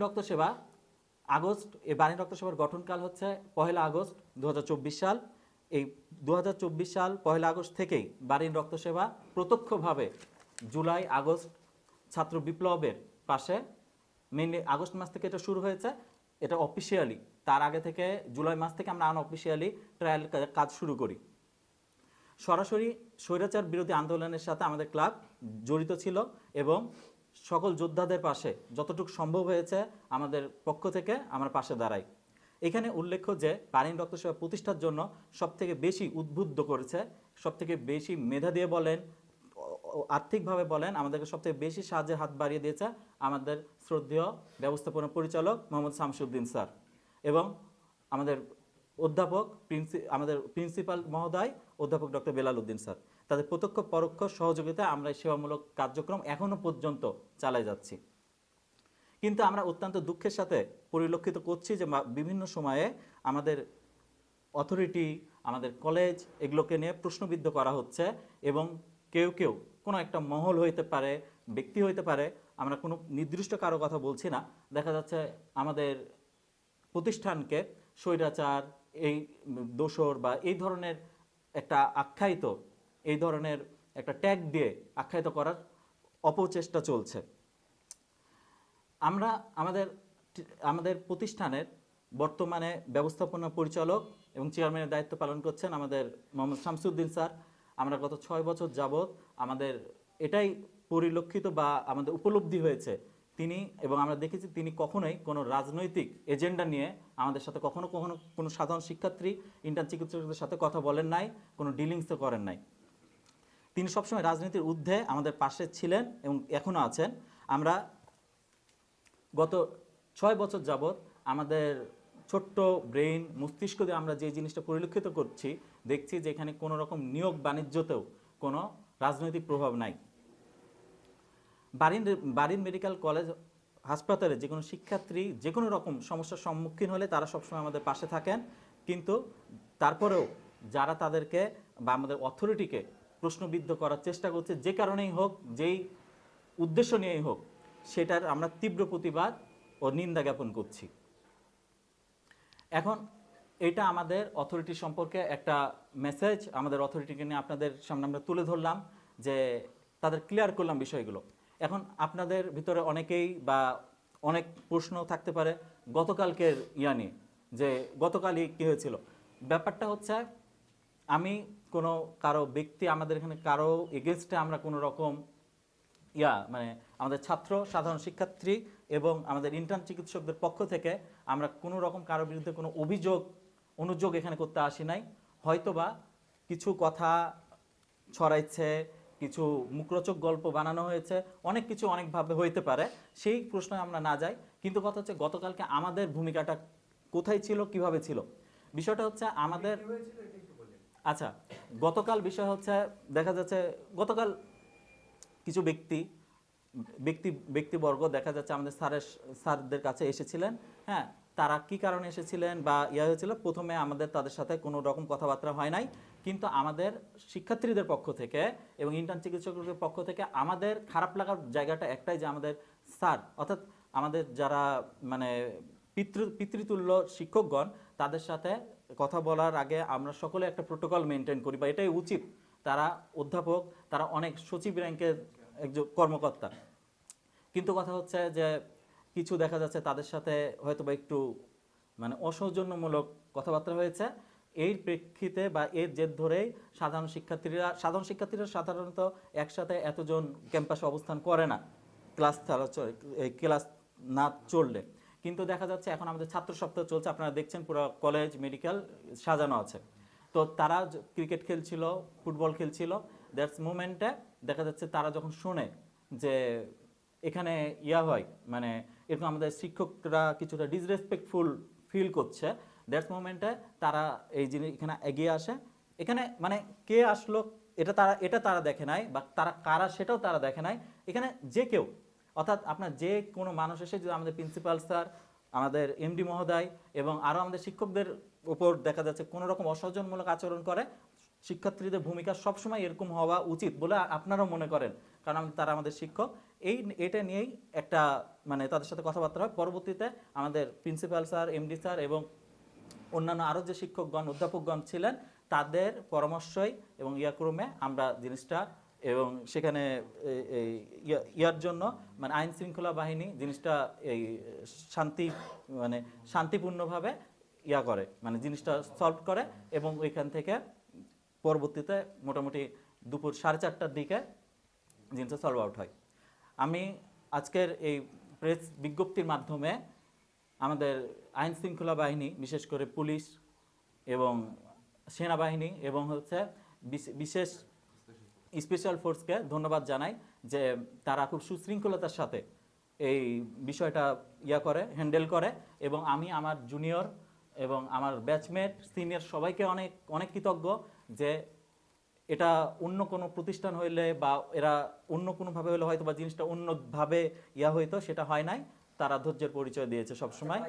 রক্ত সেবা আগস্ট, এই বাণী রক্ত সেবার গঠনকাল হচ্ছে 1 আগস্ট 2024 সাল। এই 2024 সাল 1 আগস্ট থেকেই বাণীর রক্ত সেবা প্রত্যক্ষভাবে জুলাই আগস্ট ছাত্র বিপ্লবের পাশে, মেইনলি আগস্ট মাস থেকে এটা শুরু হয়েছে, এটা অফিসিয়ালি তার আগে থেকে জুলাই মাস থেকে আমরা আনঅফিসিয়ালি ট্রায়াল কাজ শুরু করি। সরাসরি স্বৈরাচার বিরোধী আন্দোলনের সাথে আমাদের ক্লাব জড়িত ছিল এবং সকল যোদ্ধাদের পাশে যতটুকু সম্ভব হয়েছে আমাদের পক্ষ থেকে আমরা পাশে দাঁড়াই। এখানে উল্লেখ্য যে বাণী রক্ত সেবা প্রতিষ্ঠার জন্য সবথেকে বেশি উদ্বুদ্ধ করেছে, সবথেকে বেশি মেধা দিয়ে বলেন, আর্থিকভাবে বলেন, আমাদেরকে সবথেকে বেশি সাহায্যের হাত বাড়িয়ে দিয়েছে আমাদের শ্রদ্ধেয় ব্যবস্থাপনা পরিচালক মোহাম্মদ শামসুদ্দিন স্যার এবং আমাদের অধ্যাপক আমাদের প্রিন্সিপাল মহোদয় অধ্যাপক ডক্টর বেলাল উদ্দিন স্যার। তাদের প্রত্যক্ষ পরোক্ষ সহযোগিতায় আমরা এই সেবামূলক কার্যক্রম এখনো পর্যন্ত চালিয়ে যাচ্ছি। কিন্তু আমরা অত্যন্ত দুঃখের সাথে পরিলক্ষিত করছি যে বিভিন্ন সময়ে আমাদের অথরিটি, আমাদের কলেজ এগুলোকে নিয়ে প্রশ্নবিদ্ধ করা হচ্ছে এবং কেউ কেউ কোনো একটা মহল হইতে পারে, ব্যক্তি হইতে পারে, আমরা কোনো নির্দিষ্ট কারো কথা বলছি না, দেখা যাচ্ছে আমাদের প্রতিষ্ঠানকে স্বৈরাচার, এই দোসর বা এই ধরনের একটা আখ্যায়িত, এই ধরনের একটা ট্যাগ দিয়ে আখ্যায়িত করার অপচেষ্টা চলছে। আমরা আমাদের প্রতিষ্ঠানের বর্তমানে ব্যবস্থাপনা পরিচালক এবং চেয়ারম্যানের দায়িত্ব পালন করছেন আমাদের মোহাম্মদ শামসুদ্দিন স্যার। আমরা গত 6 বছর যাবৎ আমাদের এটাই পরিলক্ষিত বা আমাদের উপলব্ধি হয়েছে তিনি, এবং আমরা দেখেছি তিনি কখনোই কোনো রাজনৈতিক এজেন্ডা নিয়ে আমাদের সাথে কখনো কোনো সাধারণ শিক্ষার্থী, ইন্টার্ন চিকিৎসকদের সাথে কথা বলেন নাই, কোনো ডিলিংসও করেন নাই। তিনি সবসময় রাজনীতির ঊর্ধ্বে আমাদের পাশে ছিলেন এবং এখনও আছেন। আমরা গত 6 বছর যাবৎ আমাদের ছোট্ট ব্রেইন, মস্তিষ্ক দিয়ে আমরা যে জিনিসটা পরিলক্ষিত করছি, দেখছি যে এখানে কোনো রকম নিয়োগ বাণিজ্যতেও কোনো রাজনৈতিক প্রভাব নাই। বারিন মেডিকেল কলেজ হাসপাতালে যে কোনো শিক্ষার্থী যে কোনো রকম সমস্যার সম্মুখীন হলে তারা সবসময় আমাদের পাশে থাকেন, কিন্তু তারপরেও যারা তাদেরকে বা আমাদের অথরিটিকে প্রশ্নবিদ্ধ করার চেষ্টা করছে, যে কারণেই হোক, যেই উদ্দেশ্য নিয়েই হোক, সেটার আমরা তীব্র প্রতিবাদ ও নিন্দা জ্ঞাপন করছি। এখন এটা আমাদের অথরিটি সম্পর্কে একটা মেসেজ, আমাদের অথরিটিকে নিয়ে আপনাদের সামনে আমরা তুলে ধরলাম, যে তাদের ক্লিয়ার করলাম বিষয়গুলো। এখন আপনাদের ভিতরে অনেকেই বা অনেক প্রশ্ন থাকতে পারে গতকালকের নিয়ে, যে গতকালই কী হয়েছিল। ব্যাপারটা হচ্ছে, আমি কোনো কারো ব্যক্তি, আমাদের এখানে কারো এগেনস্টে আমরা কোনো রকম মানে আমাদের ছাত্র, সাধারণ শিক্ষার্থী এবং আমাদের ইন্টার্ন চিকিৎসকদের পক্ষ থেকে আমরা কোনো রকম কারোর বিরুদ্ধে কোনো অনুযোগ এখানে করতে আসি নাই। হয়তোবা কিছু কথা ছড়াইছে, কিছু মুখরোচক গল্প বানানো হয়েছে, অনেক কিছু অনেকভাবে হইতে পারে, সেই প্রশ্নে আমরা না যাই। কিন্তু কথা হচ্ছে গতকালকে আমাদের ভূমিকাটা কোথায় ছিল, কিভাবে ছিল। বিষয়টা হচ্ছে আমাদের, আচ্ছা, গতকাল বিষয় হচ্ছে, দেখা যাচ্ছে গতকাল কিছু ব্যক্তিবর্গ দেখা যাচ্ছে আমাদের স্যারদের কাছে এসেছিলেন। হ্যাঁ, তারা কি কারণে এসেছিলেন বা হয়েছিল, প্রথমে আমাদের তাদের সাথে কোনো রকম কথাবার্তা হয় নাই, কিন্তু আমাদের শিক্ষার্থীদের পক্ষ থেকে এবং ইন্টার্ন চিকিৎসকদের পক্ষ থেকে আমাদের খারাপ লাগার জায়গাটা একটাই, যে আমাদের স্যার, অর্থাৎ আমাদের যারা মানে পিতৃতুল্য শিক্ষকগণ, তাদের সাথে কথা বলার আগে আমরা সকলে একটা প্রোটোকল মেনটেন করি, বা এটাই উচিত। তারা অধ্যাপক, তারা অনেক সচিব র্যাঙ্কের একজন কর্মকর্তা, কিন্তু কথা হচ্ছে যে কিছু দেখা যাচ্ছে তাদের সাথে হয়তো বা একটু মানে অসৌজন্যমূলক কথাবার্তা হয়েছে। এর প্রেক্ষিতে বা এর জের ধরেই সাধারণ শিক্ষার্থীরা সাধারণত একসাথে এতজন ক্যাম্পাসে অবস্থান করে না ক্লাস না চললে। কিন্তু দেখা যাচ্ছে এখন আমাদের ছাত্র সপ্তাহ চলছে, আপনারা দেখছেন পুরো কলেজ মেডিকেল সাজানো আছে। তো তারা ক্রিকেট খেলছিল, ফুটবল খেলছিল, দ্যাটস মোমেন্টে দেখা যাচ্ছে তারা যখন শোনে যে এখানে হয়, মানে এরকম আমাদের শিক্ষকরা কিছুটা ডিসরেসপেক্টফুল ফিল করছে, দ্যাটস মোমেন্টে তারা এই জিনিস এখানে এগিয়ে আসে। এখানে মানে কে আসলো এটা তারা দেখে নাই, বা তারা কারা সেটাও তারা দেখে নাই। এখানে যে কেউ, অর্থাৎ আপনার যে কোনো মানুষ এসে যদি আমাদের প্রিন্সিপাল স্যার, আমাদের এমডি মহোদয় এবং আরও আমাদের শিক্ষকদের উপর দেখা যাচ্ছে কোনো রকম অসহযোগমূলক আচরণ করে, শিক্ষার্থীদের ভূমিকা সবসময় এরকম হওয়া উচিত বলে আপনারাও মনে করেন, কারণ তারা আমাদের শিক্ষক। এটা নিয়েই একটা মানে তাদের সাথে কথাবার্তা হয়। পরবর্তীতে আমাদের প্রিন্সিপাল স্যার, এমডি স্যার এবং অন্যান্য আরও যে শিক্ষকগণ, অধ্যাপকগণ ছিলেন, তাদের পরামর্শই এবং ইয়াক্রমে আমরা জিনিসটা এবং সেখানে ইয়ার জন্য মানে আইন শৃঙ্খলা বাহিনী জিনিসটা এই মানে শান্তিপূর্ণভাবে করে, মানে জিনিসটা সলভ করে এবং ওইখান থেকে পরবর্তীতে মোটামুটি দুপুর 4:30টার দিকে জিনিসটা সলভ আউট হয়। আমি আজকের এই প্রেস বিজ্ঞপ্তির মাধ্যমে আমাদের আইন শৃঙ্খলা বাহিনী, বিশেষ করে পুলিশ এবং সেনাবাহিনী এবং হচ্ছে বিশেষ স্পেশাল ফোর্সকে ধন্যবাদ জানাই যে তারা খুব সুশৃঙ্খলতার সাথে এই বিষয়টা হ্যান্ডেল করে এবং আমি আমার জুনিয়র এবং আমার ব্যাচমেট, সিনিয়র সবাইকে অনেক অনেক কৃতজ্ঞ যে এটা অন্য কোনো প্রতিষ্ঠান হইলে বা এরা অন্য কোনোভাবে হলে হয়তো বা জিনিসটা অন্যভাবে হইতো, সেটা হয় নাই। তারা ধৈর্যের পরিচয় দিয়েছে সবসময়।